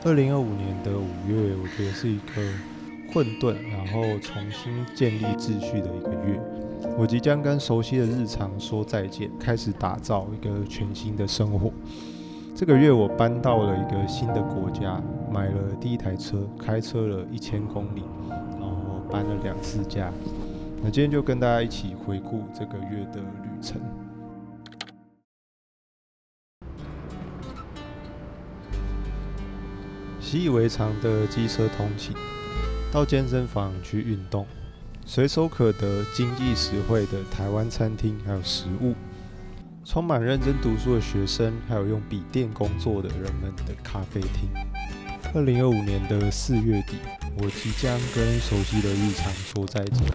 2025年的5月，我觉得是一个混沌，然后重新建立秩序的一个月。我即将跟熟悉的日常说再见，开始打造一个全新的生活。这个月我搬到了一个新的国家，买了第一台车，开车了1000公里，然后搬了2次家。那今天就跟大家一起回顾这个月的旅程。习以为常的机车通勤，到健身房去运动，随手可得、经济实惠的台湾餐厅还有食物，充满认真读书的学生，还有用笔电工作的人们的咖啡厅。2025年的4月底，我即将跟熟悉的日常说再见，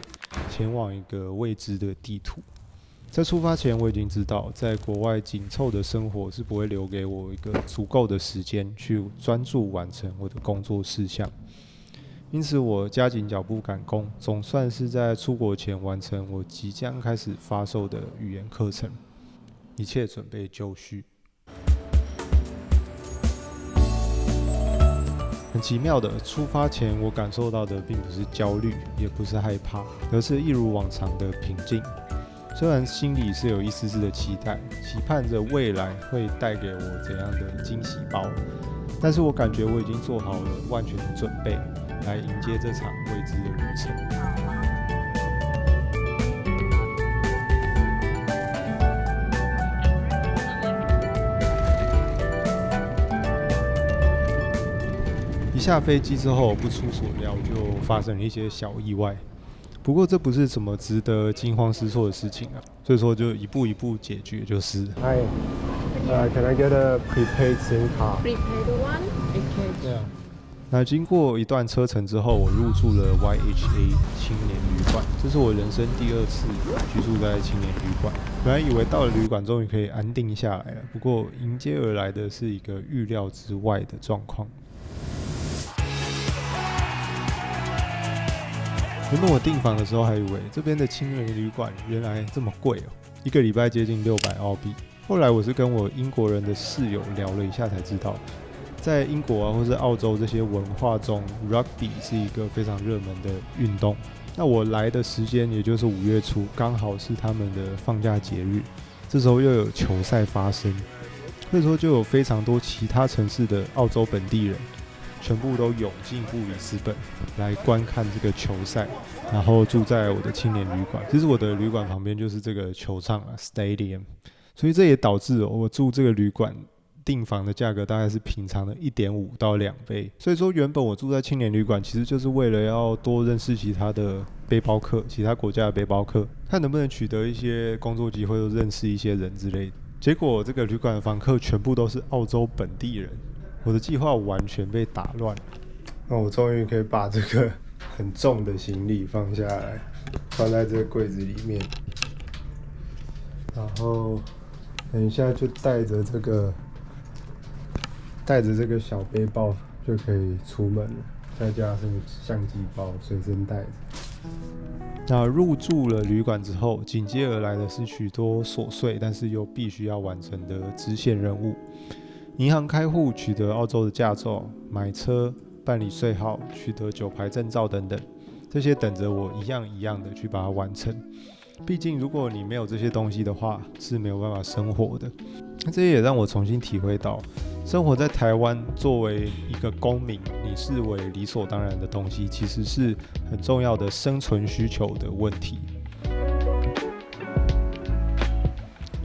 前往一个未知的地图。在出发前，我已经知道，在国外紧凑的生活是不会留给我一个足够的时间去专注完成我的工作事项。因此，我加紧脚步赶工，总算是在出国前完成我即将开始发售的语言课程，一切准备就绪。很奇妙的，出发前我感受到的并不是焦虑，也不是害怕，而是一如往常的平静。虽然心里是有一丝丝的期待，期盼着未来会带给我怎样的惊喜包，但是我感觉我已经做好了万全的准备，来迎接这场未知的旅程。一下飞机之后，不出所料就发生了一些小意外。不过这不是什么值得惊慌失措的事情啊，所以说就一步一步解决就是。Hi, can I get a prepaid SIM card? Prepaid one? Okay. Yeah. 那经过一段车程之后，我入住了 YHA 青年旅馆，这是我人生第2次居住在青年旅馆。本来以为到了旅馆终于可以安定下来了，不过迎接而来的是一个预料之外的状况。原本我订房的时候还以为这边的青年旅馆原来这么贵哦，1个礼拜接近600澳币。后来我是跟我英国人的室友聊了一下才知道，在英国啊或是澳洲这些文化中 ，rugby 是一个非常热门的运动。那我来的时间也就是5月初，刚好是他们的放假节日，这时候又有球赛发生，所以说就有非常多其他城市的澳洲本地人。全部都涌进布里斯本来观看这个球赛，然后住在我的青年旅馆。其实我的旅馆旁边就是这个球场啊 ，stadium， 所以这也导致我住这个旅馆订房的价格大概是平常的1.5到2倍。所以说原本我住在青年旅馆，其实就是为了要多认识其他的背包客，其他国家的背包客，看能不能取得一些工作机会，或认识一些人之类的。结果这个旅馆的房客全部都是澳洲本地人。我的计划完全被打乱了。那我终于可以把这个很重的行李放下来，放在这个柜子里面，然后等一下就带着这个小背包就可以出门了，再加上相机包随身带着。那入住了旅馆之后，紧接而来的是许多琐碎但是又必须要完成的支线任务。银行开户、取得澳洲的驾照、买车、办理税号、取得酒牌证照等等，这些等着我一样一样的去把它完成。毕竟，如果你没有这些东西的话，是没有办法生活的。那这也让我重新体会到，生活在台湾作为一个公民，你视为理所当然的东西，其实是很重要的生存需求的问题。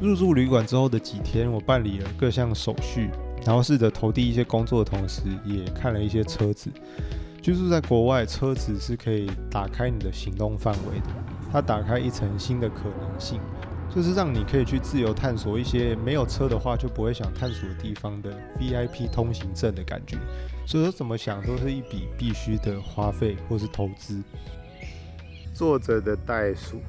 入住旅馆之后的几天，我办理了各项手续，然后试着投递一些工作的同时，也看了一些车子。居住在国外，车子是可以打开你的行动范围的，它打开一层新的可能性，就是让你可以去自由探索一些没有车的话就不会想探索的地方的 VIP 通行证的感觉。所以说怎么想都是一笔必须的花费或是投资。坐着的袋鼠。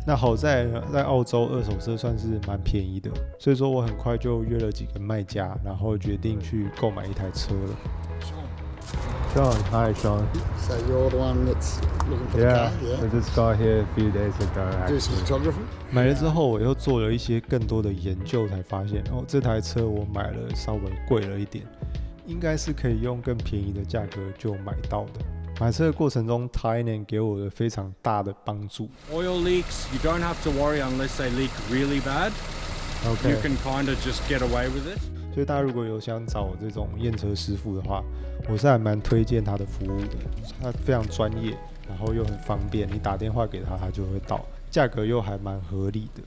那好在澳洲二手车算是蛮便宜的，所以说我很快就约了几个卖家，然后决定去购买一台车了。Sean, hi Sean. So you're the one that's looking for the Yeah, car, yeah? I just got here a few days ago. Do some photography. 买了之后，我又做了一些更多的研究，才发现这台车我买了稍微贵了一点，应该是可以用更便宜的价格就买到的。买车的过程中 Thailand 给我的非常大的帮助。Oil leaks, you don't have to worry unless they leak really bad. OK， You can kind of just get away with it. 所以大家如果有想找这种验车师傅的话，我是还蛮推荐他的服务的。他非常专业，然后又很方便，你打电话给他，他就会到，价格又还蛮合理的。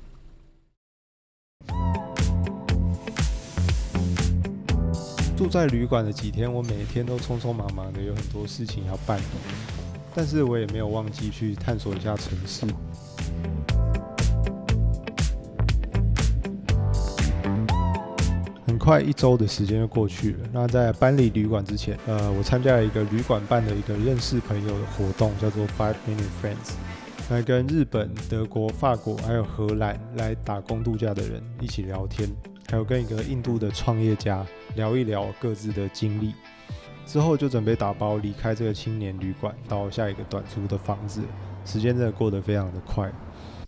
住在旅馆的几天，我每天都匆匆忙忙的，有很多事情要办，但是我也没有忘记去探索一下城市。很快1周的时间就过去了。那在搬离旅馆之前，我参加了一个旅馆办的一个认识朋友的活动，叫做 5 Minute Friends， 来跟日本、德国、法国还有荷兰来打工度假的人一起聊天，还有跟一个印度的创业家聊一聊各自的经历。之后就准备打包离开这个青年旅馆，到下一个短租的房子。时间真的过得非常的快。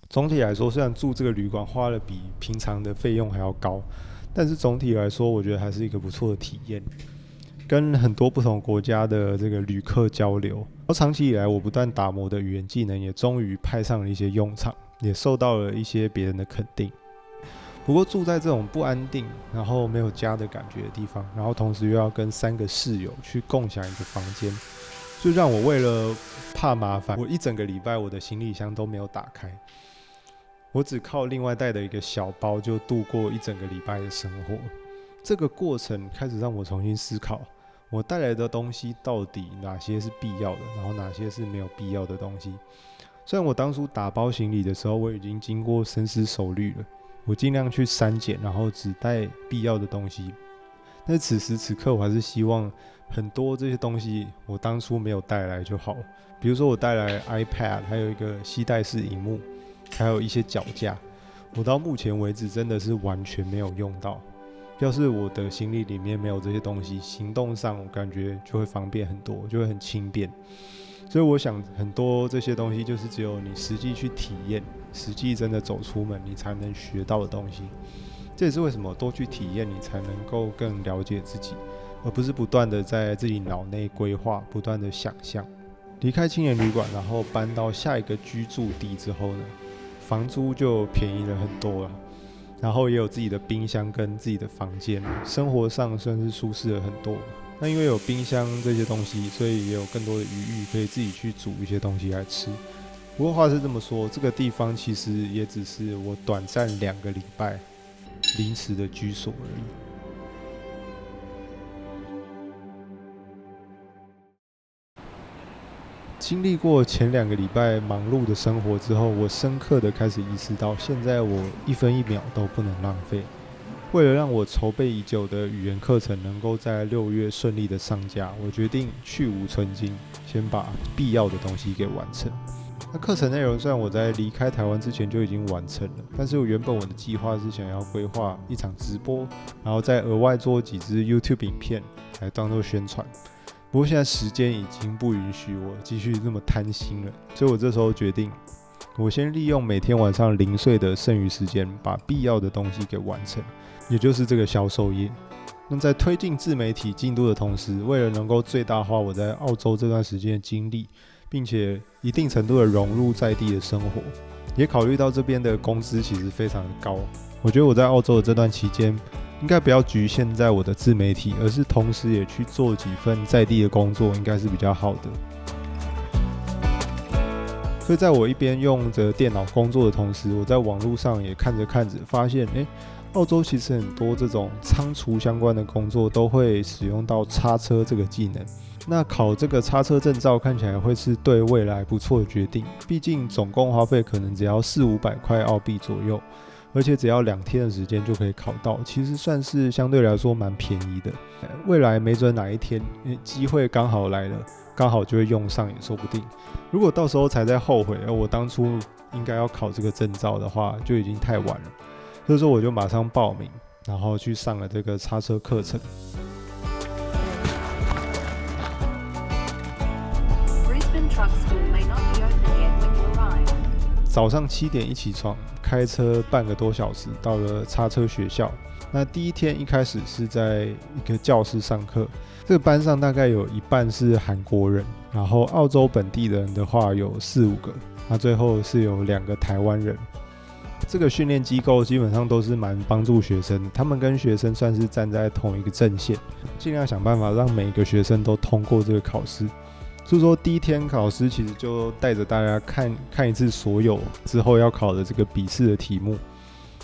总体来说，虽然住这个旅馆花了比平常的费用还要高，但是总体来说，我觉得还是一个不错的体验。跟很多不同国家的这个旅客交流，而长期以来我不断打磨的语言技能，也终于派上了一些用场，也受到了一些别人的肯定。不过住在这种不安定，然后没有家的感觉的地方，然后同时又要跟3个室友去共享一个房间，就让我为了怕麻烦，我一整个礼拜我的行李箱都没有打开，我只靠另外带的一个小包就度过一整个礼拜的生活。这个过程开始让我重新思考，我带来的东西到底哪些是必要的，然后哪些是没有必要的东西。虽然我当初打包行李的时候，我已经经过深思熟虑了，我尽量去删减，然后只带必要的东西。但是此时此刻，我还是希望很多这些东西我当初没有带来就好。比如说我带来 iPad， 还有一个携带式萤幕，还有一些脚架，我到目前为止真的是完全没有用到。要是我的行李里面没有这些东西，行动上我感觉就会方便很多，就会很轻便。所以我想很多这些东西就是只有你实际去体验，实际真的走出门，你才能学到的东西。这也是为什么多去体验，你才能够更了解自己，而不是不断的在自己脑内规划，不断的想象。离开青年旅馆，然后搬到下一个居住地之后呢，房租就便宜了很多了，然后也有自己的冰箱跟自己的房间，生活上算是舒适了很多。那因为有冰箱这些东西，所以也有更多的余裕可以自己去煮一些东西来吃。不过话是这么说，这个地方其实也只是我短暂2个礼拜临时的居所而已。经历过前2个礼拜忙碌的生活之后，我深刻的开始意识到，现在我1分1秒都不能浪费。为了让我筹备已久的语言课程能够在6月顺利的上架，我决定去无存菁，先把必要的东西给完成。那课程内容虽然我在离开台湾之前就已经完成了，但是我的计划是想要规划一场直播，然后再额外做几支 YouTube 影片来当做宣传。不过现在时间已经不允许我继续这么贪心了，所以我这时候决定，我先利用每天晚上零碎的剩余时间，把必要的东西给完成，也就是这个销售业。那在推进自媒体进度的同时，为了能够最大化我在澳洲这段时间的经历，并且一定程度的融入在地的生活，也考虑到这边的工资其实非常的高。我觉得我在澳洲的这段期间，应该不要局限在我的自媒体，而是同时也去做几份在地的工作，应该是比较好的。所以在我一边用着电脑工作的同时，我在网络上也看着发现，澳洲其实很多这种仓储相关的工作都会使用到叉车这个技能。那考这个叉车证照看起来会是对未来不错的决定，毕竟总共花费可能只要400-500块澳币左右，而且只要2天的时间就可以考到，其实算是相对来说蛮便宜的。未来没准哪一天机会刚好来了，刚好就会用上也说不定。如果到时候才在后悔，我当初应该要考这个证照的话，就已经太晚了。所以说我就马上报名，然后去上了这个叉车课程。早上7点一起床，开车半个多小时到了叉车学校。那第一天一开始是在一个教室上课，这个班上大概有一半是韩国人，然后澳洲本地的人的话有4-5个，那最后是有2个台湾人。这个训练机构基本上都是蛮帮助学生的，他们跟学生算是站在同一个阵线，尽量想办法让每一个学生都通过这个考试。所以说第一天考试其实就带着大家看一次所有之后要考的这个笔试的题目，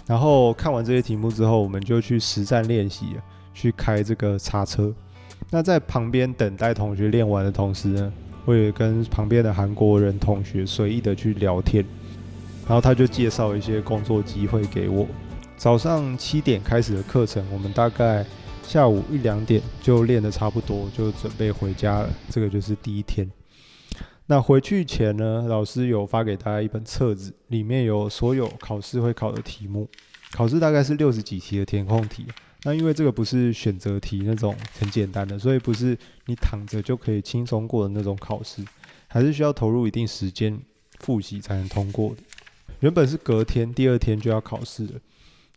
然后看完这些题目之后，我们就去实战练习，去开这个叉车。那在旁边等待同学练完的同时呢，我也跟旁边的韩国人同学随意的去聊天，然后他就介绍一些工作机会给我。早上7点开始的课程，我们大概下午1-2点就练得差不多，就准备回家了。这个就是第一天。那回去前呢，老师有发给大家一本册子，里面有所有考试会考的题目。考试大概是60几题的填空题。那因为这个不是选择题那种很简单的，所以不是你躺着就可以轻松过的那种考试，还是需要投入一定时间复习才能通过的。原本是隔天第2天就要考试了，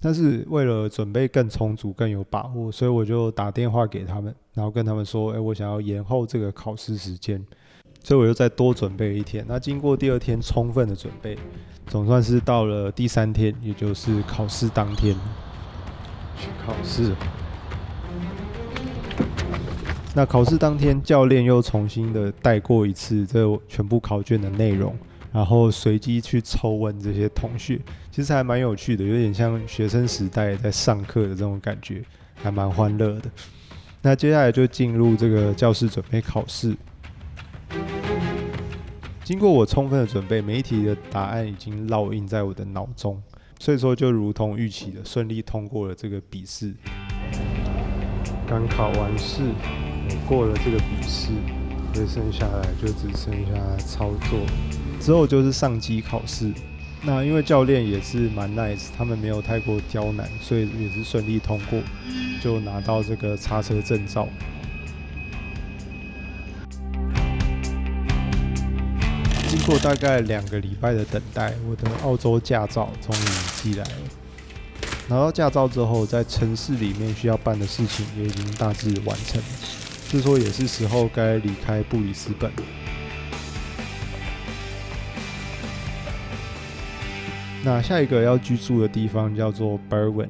但是为了准备更充足更有把握，所以我就打电话给他们，然后跟他们说我想要延后这个考试时间，所以我又再多准备1天。那经过第2天充分的准备，总算是到了第3天，也就是考试当天去考试。那考试当天，教练又重新的带过一次这全部考卷的内容，然后随机去抽问这些同学，其实还蛮有趣的，有点像学生时代在上课的这种感觉，还蛮欢乐的。那接下来就进入这个教室准备考试。经过我充分的准备，每一题的答案已经烙印在我的脑中，所以说就如同预期的顺利通过了这个笔试。刚考完试，我过了这个笔试，所以剩下来就只剩下操作，之后就是上机考试。那因为教练也是蛮 nice， 他们没有太过刁难，所以也是顺利通过，就拿到这个叉车证照。经过大概2个礼拜的等待，我的澳洲驾照终于寄来了。拿到驾照之后，在城市里面需要办的事情也已经大致完成了，所以说也是时候该离开布里斯本。那下一个要居住的地方叫做 Berwyn，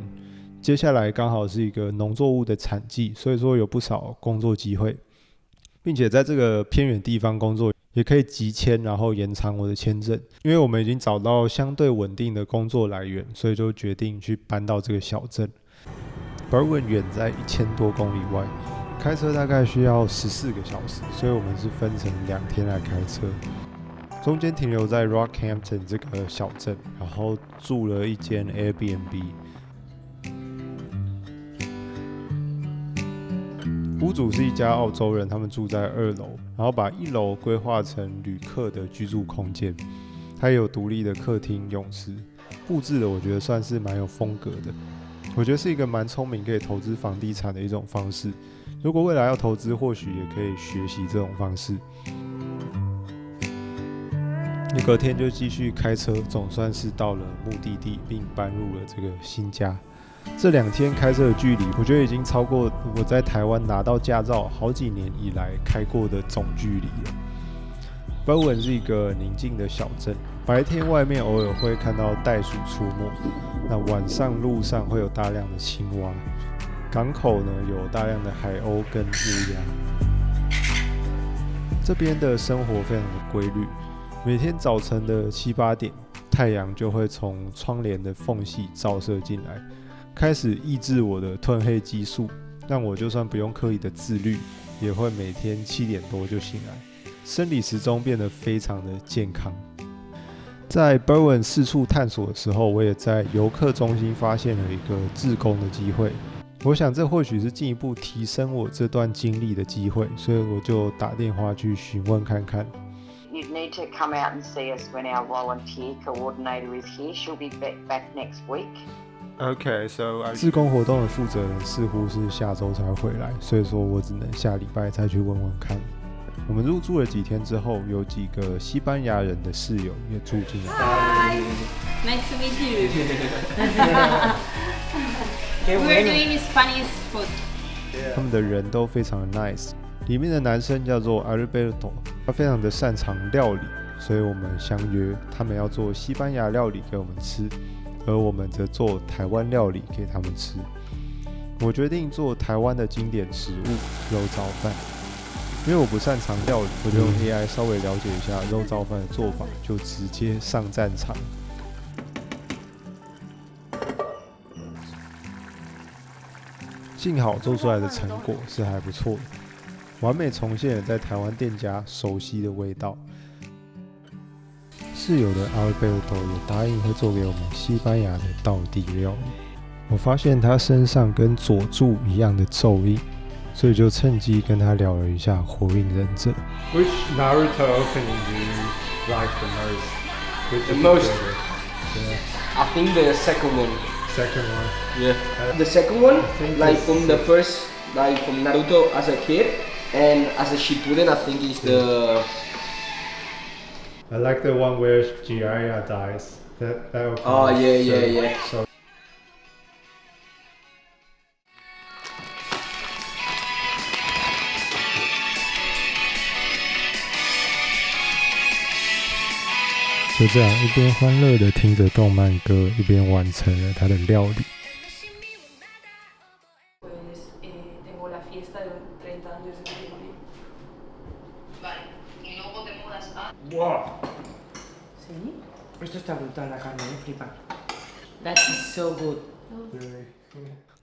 接下来刚好是一个农作物的产季，所以说有不少工作机会，并且在这个偏远地方工作也可以急签，然后延长我的签证。因为我们已经找到相对稳定的工作来源，所以就决定去搬到这个小镇。Berwyn 远在1000多公里外，开车大概需要14个小时，所以我们是分成2天来开车。中间停留在 Rockhampton 这个小镇，然后住了一间 Airbnb。屋主是一家澳洲人，他们住在2楼，然后把1楼规划成旅客的居住空间。它也有独立的客厅、泳池，布置的我觉得算是蛮有风格的。我觉得是一个蛮聪明可以投资房地产的一种方式。如果未来要投资，或许也可以学习这种方式。隔天就继续开车，总算是到了目的地，并搬入了这个新家。这2天开车的距离，我觉得已经超过我在台湾拿到驾照好几年以来开过的总距离了。Berwyn 是一个宁静的小镇，白天外面偶尔会看到袋鼠出没，那晚上路上会有大量的青蛙，港口呢有大量的海鸥跟乌鸦。这边的生活非常的规律，每天早晨的7、8点，太阳就会从窗帘的缝隙照射进来，开始抑制我的褪黑激素，让我就算不用刻意的自律，也会每天7点多就醒来，生理时钟变得非常的健康。在 Berwyn 四处探索的时候，我也在游客中心发现了一个志工的机会。我想这或许是进一步提升我这段经历的机会，所以我就打电话去询问看看。You'd need to come out and see us when our volunteer coordinator is here. She'll be back next week. Okay, so 志工活动的负责人似乎是下周才回来，所以说我只能下礼拜再去问问看。我们入住了几天之后，有几个西班牙人的室友也住进来。Hi, nice to meet you. We were doing Spanish food. 他们的人都非常的 nice。里面的男生叫做 Alberto， 他非常的擅长料理，所以我们相约他们要做西班牙料理给我们吃，而我们则做台湾料理给他们吃。我决定做台湾的经典食物肉燥饭，因为我不擅长料理，我就用 AI 稍微了解一下肉燥饭的做法，就直接上战场。幸好做出来的成果是还不错的，完美重现了在台湾店家熟悉的味道。室友的 Alberto 也答应会做给我们西班牙的道地料理。我发现他身上跟佐助一样的咒印，所以就趁机跟他聊了一下火影忍者。Which Naruto opening do you like the most? The most? Yeah. I think the second one. Second one. Yeah. The second one, think like it's from the first, like from Naruto as a kid, and as a Shippuden, I think is the. I like the one where Jiraiya dies. That opening. Oh yeah, is yeah, so- yeah. So 就这样一边欢乐的听着动漫歌，一边完成了他的料理。Pues tengo la fiesta de 30 años de matrimonio. Vale, y luego te mudas a... Wow. ¿Sí? Esto está brutal la carne, flipa. That is so good.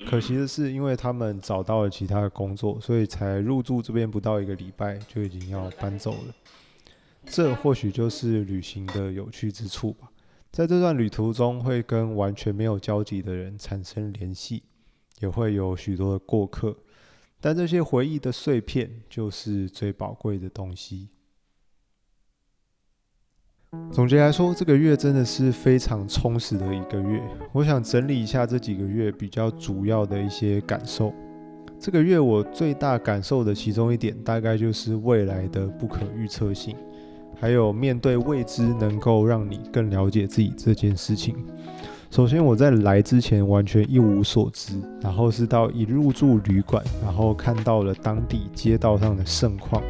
可惜的是，因为他们找到了其他的工作，所以才入住这边不到1个礼拜就已经要搬走了。这或许就是旅行的有趣之处吧。在这段旅途中，会跟完全没有交集的人产生联系，也会有许多的过客，但这些回忆的碎片就是最宝贵的东西。总结来说，这个月真的是非常充实的一个月。我想整理一下这几个月比较主要的一些感受。这个月我最大感受的其中一点，大概就是未来的不可预测性，还有面对未知能够让你更了解自己这件事情。首先我在来之前完全一无所知，然后是到一入住旅馆，然后看到了当地街道上的盛况，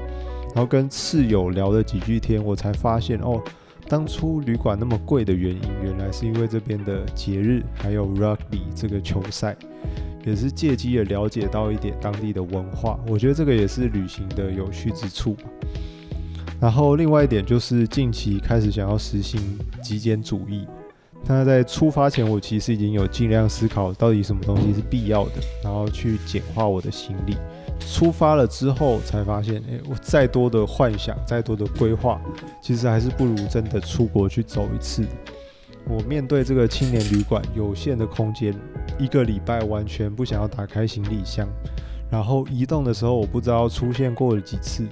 然后跟室友聊了几句天，我才发现当初旅馆那么贵的原因，原来是因为这边的节日，还有 rugby 这个球赛，也是借机的了解到一点当地的文化。我觉得这个也是旅行的有趣之处吧。然后另外一点就是近期开始想要实行极简主义。那在出发前，我其实已经有尽量思考到底什么东西是必要的，然后去简化我的行李。出发了之后才发现，我再多的幻想，再多的规划，其实还是不如真的出国去走一次。我面对这个青年旅馆有限的空间，1个礼拜完全不想要打开行李箱，然后移动的时候我不知道出现过了几次，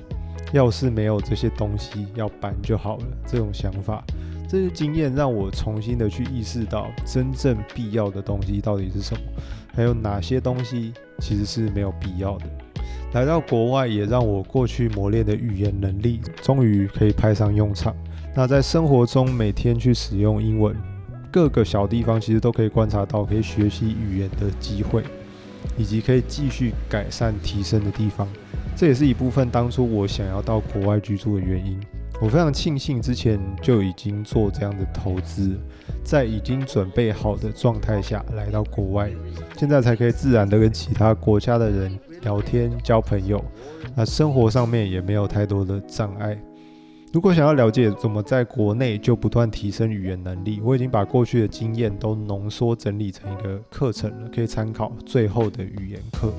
要是没有这些东西要搬就好了，这种想法，这些经验让我重新的去意识到真正必要的东西到底是什么，还有哪些东西其实是没有必要的。来到国外也让我过去磨练的语言能力终于可以派上用场。那在生活中每天去使用英文，各个小地方其实都可以观察到可以学习语言的机会，以及可以继续改善提升的地方。这也是一部分当初我想要到国外居住的原因。我非常庆幸之前就已经做这样的投资，在已经准备好的状态下来到国外，现在才可以自然的跟其他国家的人聊天交朋友，那生活上面也没有太多的障碍。如果想要了解怎么在国内就不断提升语言能力，我已经把过去的经验都浓缩整理成一个课程了，可以参考最后的语言课。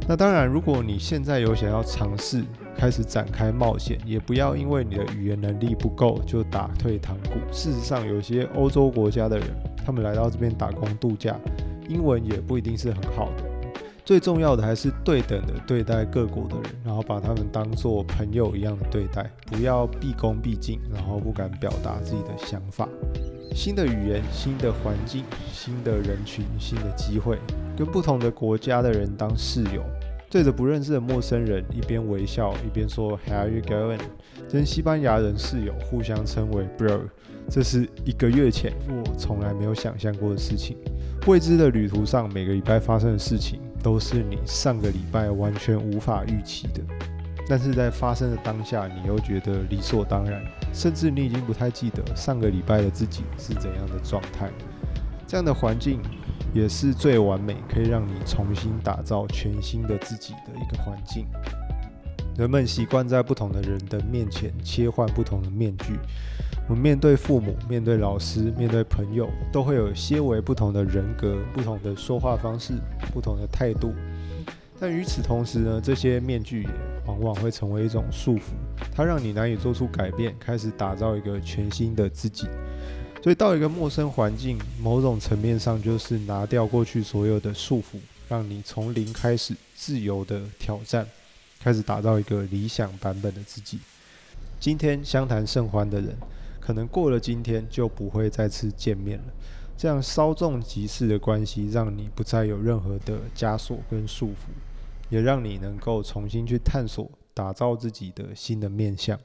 那当然，如果你现在有想要尝试开始展开冒险，也不要因为你的语言能力不够就打退堂鼓。事实上，有些欧洲国家的人，他们来到这边打工度假，英文也不一定是很好的。最重要的还是对等的对待各国的人，然后把他们当作朋友一样的对待，不要毕恭毕敬，然后不敢表达自己的想法。新的语言、新的环境、新的人群、新的机会，跟不同的国家的人当室友，对着不认识的陌生人一边微笑一边说 How are you going？ 跟西班牙人室友互相称为 Bro， 这是1个月前我从来没有想象过的事情。未知的旅途上，每个礼拜发生的事情都是你上个礼拜完全无法预期的，但是在发生的当下，你又觉得理所当然，甚至你已经不太记得上个礼拜的自己是怎样的状态。这样的环境也是最完美，可以让你重新打造全新的自己的一个环境。人们习惯在不同的人的面前切换不同的面具，我们面对父母、面对老师、面对朋友，都会有些微不同的人格、不同的说话方式、不同的态度。但与此同时呢，这些面具也往往会成为一种束缚，它让你难以做出改变，开始打造一个全新的自己。所以到一个陌生环境，某种层面上就是拿掉过去所有的束缚，让你从零开始自由的挑战，开始打造一个理想版本的自己。今天相谈甚欢的人，可能过了今天就不会再次见面了。这样稍纵即逝的关系，让你不再有任何的枷锁跟束缚，也让你能够重新去探索，打造自己的新的面向。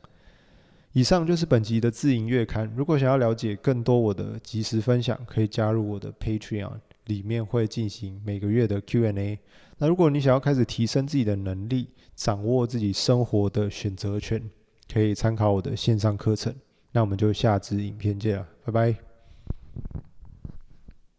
以上就是本集的自营月刊。如果想要了解更多我的即时分享，可以加入我的 Patreon， 里面会进行每个月的 Q&A。那如果你想要开始提升自己的能力，掌握自己生活的选择权，可以参考我的线上课程。那我们就下支影片见了，拜拜。